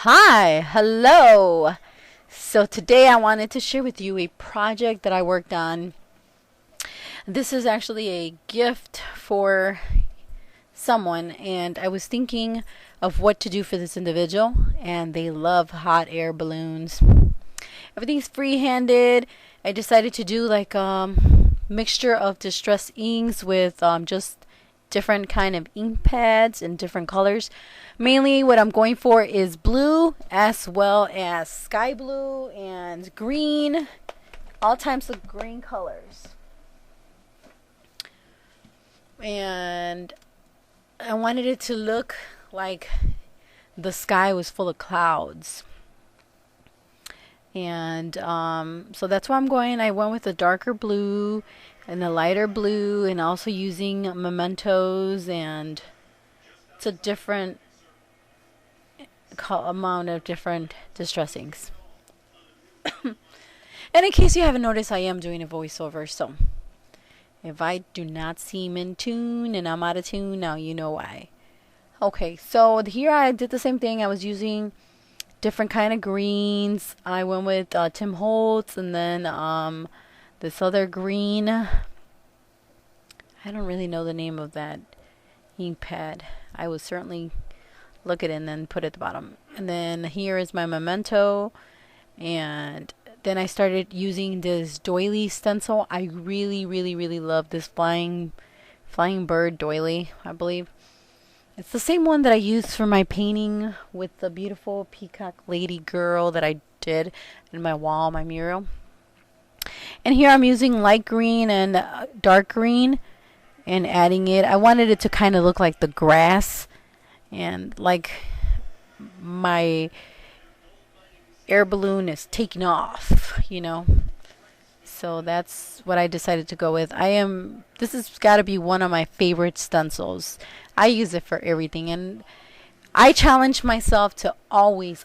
Hi, hello. So today I wanted to share with you a project that I worked on. This is actually a gift for someone, and I was thinking of what to do for this individual, and they love hot air balloons. Everything's free-handed. I decided to do like mixture of distress inks with just different kind of ink pads in different colors. Mainly what I'm going for is blue as well as sky blue and green, all types of green colors. And I wanted it to look like the sky was full of clouds. And so that's why I'm going. I went with the darker blue and the lighter blue, and also using mementos, and it's a different amount of different distress inks. And in case you haven't noticed, I am doing a voiceover, so if I do not seem in tune and I'm out of tune, now you know why. Okay, so here I did the same thing. I was using different kind of greens. I went with Tim Holtz, and then this other green. I don't really know the name of that ink pad. I will certainly look at it and then put it at the bottom. And then here is my memento. And then I started using this doily stencil. I really love this flying bird doily, I believe. It's the same one that I used for my painting with the beautiful peacock lady girl that I did in my wall, my mural. And here I'm using light green and dark green and adding it. I wanted it to kind of look like the grass, and like my air balloon is taking off, you know. So that's what I decided to go with. This has got to be one of my favorite stencils. I use it for everything, and I challenge myself to always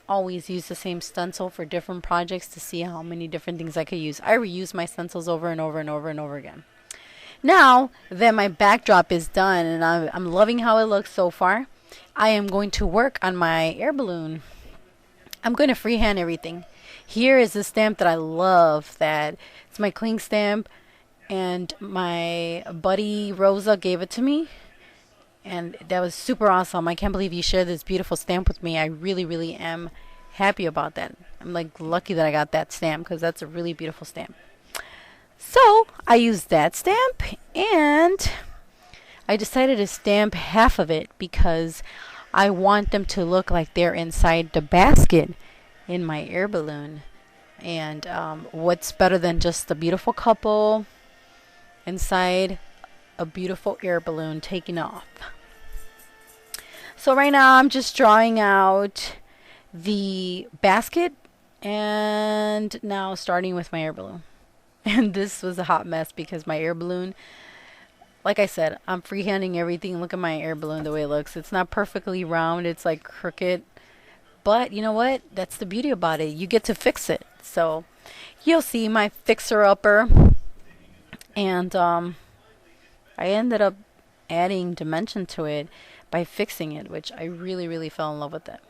use the same stencil for different projects to see how many different things I could use. I reuse my stencils over and over again. Now that my backdrop is done and I'm loving how it looks so far, I am going to work on my air balloon. I'm going to freehand everything. Here is a stamp that I love. That it's my cling stamp, and my buddy Rosa gave it to me, and that was super awesome. I can't believe you shared this beautiful stamp with me. I really am happy about that. I'm like lucky that I got that stamp, because that's a really beautiful stamp. So I used that stamp, and I decided to stamp half of it because I want them to look like they're inside the basket in my air balloon. And what's better than just a beautiful couple inside a beautiful air balloon taking off? So right now I'm just drawing out the basket, and now starting with my air balloon. And this was a hot mess because my air balloon, like I said, I'm freehanding everything. Look at my air balloon, the way it looks. It's not perfectly round. It's like crooked. But you know what? That's the beauty about it. You get to fix it. So you'll see my fixer-upper. And I ended up adding dimension to it by fixing it, which I really fell in love with it.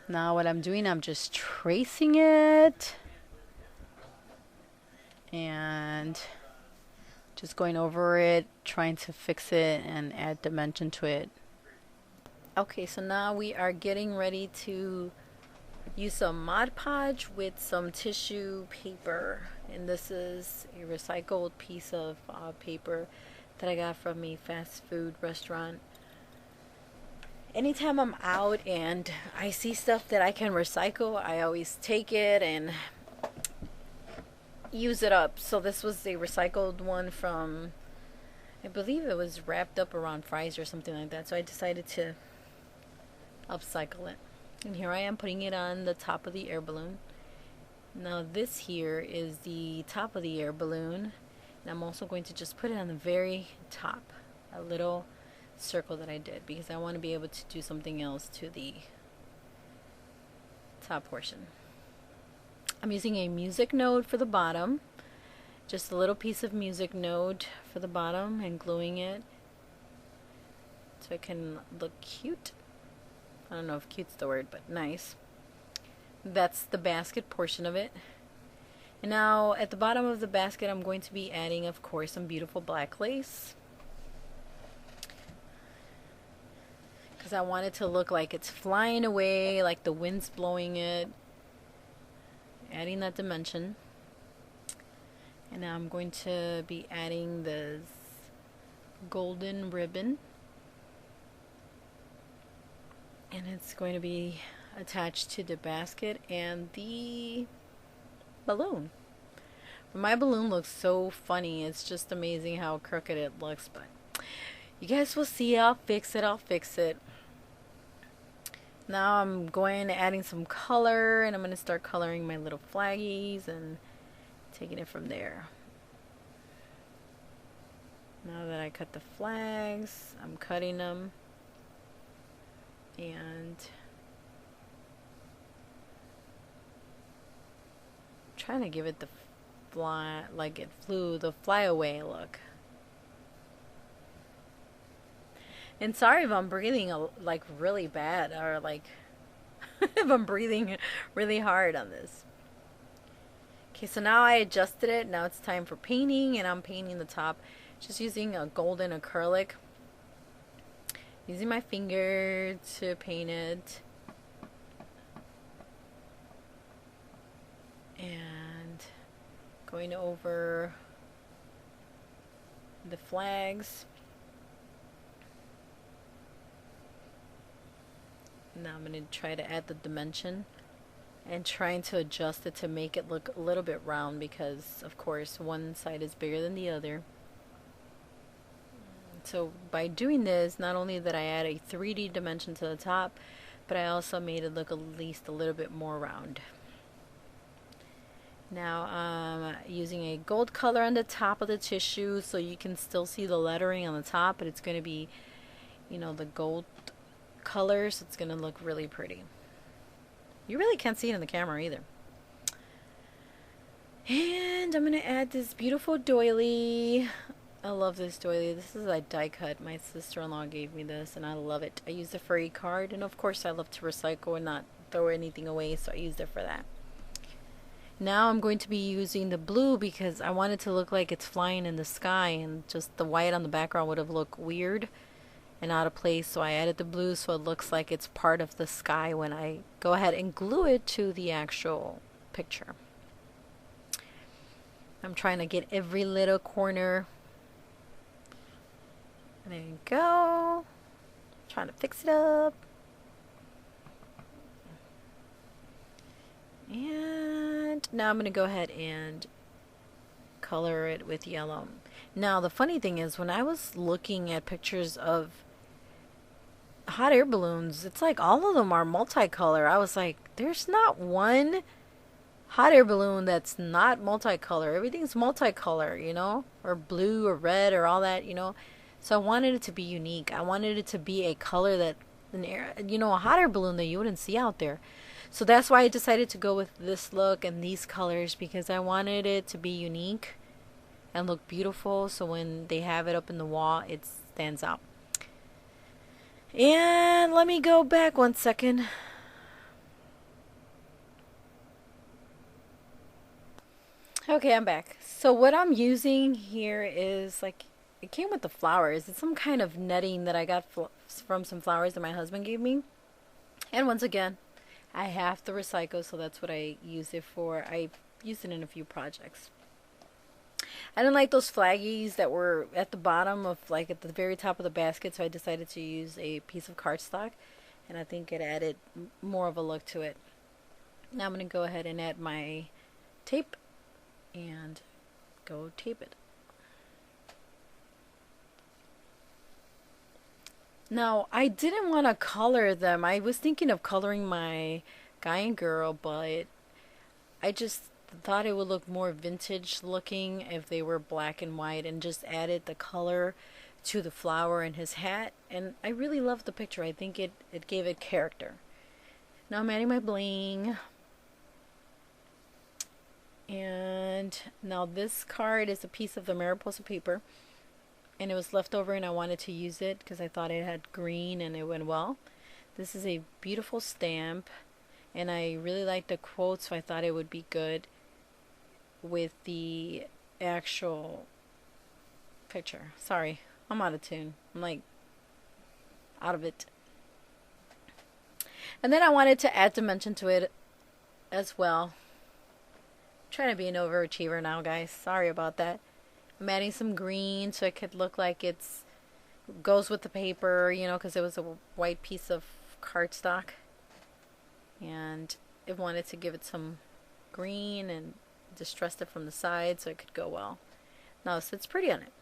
Now what I'm doing, I'm just tracing it and just going over it, trying to fix it and add dimension to it. Okay, so now we are getting ready to use some Mod Podge with some tissue paper. And this is a recycled piece of paper that I got from a fast food restaurant. Anytime I'm out and I see stuff that I can recycle, I always take it and use it up. So this was a recycled one from, I believe it was wrapped up around fries or something like that. So I decided to upcycle it. And here I am putting it on the top of the air balloon. Now this here is the top of the air balloon. And I'm also going to just put it on the very top. A little circle that I did, because I want to be able to do something else to the top portion. I'm using a music note for the bottom, Just a little piece of music note for the bottom and gluing it so it can look cute. I don't know if cute's the word, but nice. That's the basket portion of it. And now at the bottom of the basket I'm going to be adding, of course, some beautiful black lace, because I want it to look like it's flying away, like the wind's blowing it, adding that dimension. And now I'm going to be adding this golden ribbon, and it's going to be attached to the basket and the balloon. My balloon looks so funny. It's just amazing how crooked it looks, but you guys will see. I'll fix it. Now I'm going adding some color, and I'm going to start coloring my little flaggies and taking it from there. Now that I cut the flags, I'm cutting them and trying to give it the fly, like it flew, the flyaway look. And sorry if I'm breathing like really bad, or like if I'm breathing really hard on this. Okay, so now I adjusted it. Now it's time for painting, and I'm painting the top just using a golden acrylic. Using my finger to paint it. And going over the flags. Now I'm going to try to add the dimension and trying to adjust it to make it look a little bit round, because of course one side is bigger than the other. So by doing this, not only did I add a 3D dimension to the top, but I also made it look at least a little bit more round. Now I'm using a gold color on the top of the tissue so you can still see the lettering on the top, but it's going to be, you know, the gold color, so it's going to look really pretty. You really can't see it in the camera either. And I'm going to add this beautiful doily. I love this doily. This is a die cut. My sister-in-law gave me this and I love it. I use it for a card, and of course I love to recycle and not throw anything away, so I used it for that. Now I'm going to be using the blue because I want it to look like it's flying in the sky, and just the white on the background would have looked weird and out of place, so I added the blue so it looks like it's part of the sky when I go ahead and glue it to the actual picture. I'm trying to get every little corner. There you go. Trying to fix it up. And now I'm going to go ahead and color it with yellow. Now the funny thing is, when I was looking at pictures of hot air balloons, it's like all of them are multicolor. I was like, there's not one hot air balloon that's not multicolor. Everything's multicolor, you know, or blue or red or all that, you know. So I wanted it to be unique. I wanted it to be a color that, you know, a hot air balloon that you wouldn't see out there. So that's why I decided to go with this look and these colors, because I wanted it to be unique and look beautiful, so when they have it up in the wall, it stands out. And let me go back 1 second. Okay, I'm back. So what I'm using here is, like, it came with the flowers. It's some kind of netting that I got from some flowers that my husband gave me. And once again, I have to recycle, so that's what I use it for. I used it in a few projects. I didn't like those flaggies that were at the bottom of, like, at the very top of the basket, so I decided to use a piece of cardstock, and I think it added more of a look to it. Now I'm going to go ahead and add my tape and go tape it. Now, I didn't want to color them. I was thinking of coloring my guy and girl, but I just thought it would look more vintage looking if they were black and white, and just added the color to the flower and his hat. And I really loved the picture. I think it gave it character. Now I'm adding my bling. And now this card is a piece of the Mariposa paper, and it was left over and I wanted to use it because I thought it had green and it went well. This is a beautiful stamp, and I really like the quote, so I thought it would be good with the actual picture. Sorry, I'm out of tune. I'm like out of it. And then I wanted to add dimension to it as well. I'm trying to be an overachiever now, guys. Sorry about that. I'm adding some green so it could look like it's goes with the paper, you know, because it was a white piece of cardstock, and it wanted to give it some green and distressed it from the side so it could go well. Now it sits pretty on it.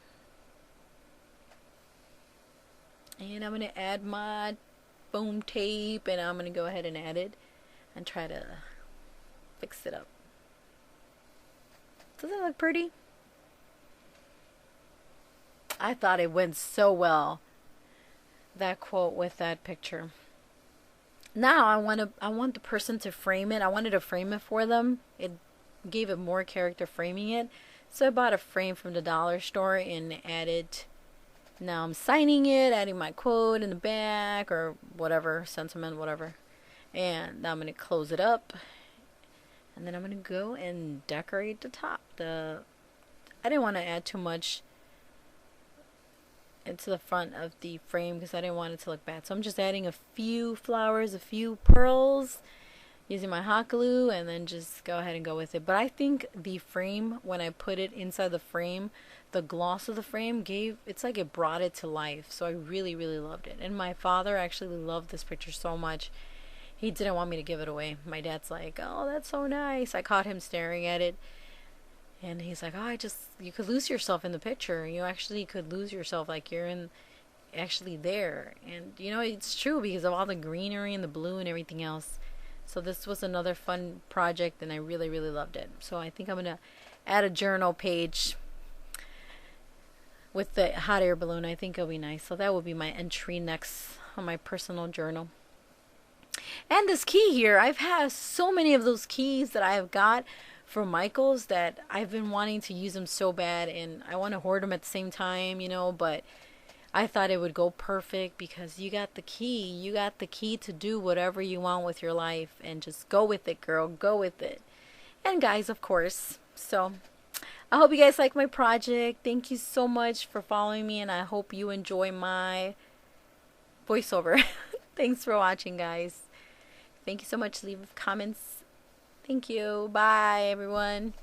And I'm going to add my foam tape, and I'm going to go ahead and add it and try to fix it up. Doesn't it look pretty? I thought it went so well, that quote with that picture. Now I want the person to frame it. I wanted to frame it for them. It gave it more character framing it. So I bought a frame from the dollar store and added, now I'm signing it, adding my quote in the back or whatever, sentiment, whatever. And now I'm going to close it up. And then I'm going to go and decorate the top. I didn't want to add too much into the front of the frame because I didn't want it to look bad. So I'm just adding a few flowers, a few pearls, using my hot glue, and then just go ahead and go with it. But I think the frame, when I put it inside the frame, the gloss of the frame it's like it brought it to life. So I really, really loved it. And my father actually loved this picture so much. He didn't want me to give it away. My dad's like, oh, that's so nice. I caught him staring at it. And he's like, oh, you could lose yourself in the picture. You actually could lose yourself, like you're actually there. And, you know, it's true because of all the greenery and the blue and everything else. So this was another fun project, and I really, really loved it. So I think I'm going to add a journal page with the hot air balloon. I think it'll be nice. So that will be my entry next on my personal journal. And this key here, I've had so many of those keys that I have got from Michaels that I've been wanting to use them so bad, and I want to hoard them at the same time, you know, but I thought it would go perfect because you got the key. You got the key to do whatever you want with your life, and just go with it, girl. Go with it. And guys, of course. So I hope you guys like my project. Thank you so much for following me, and I hope you enjoy my voiceover. Thanks for watching, guys. Thank you so much. Leave comments. Thank you. Bye, everyone.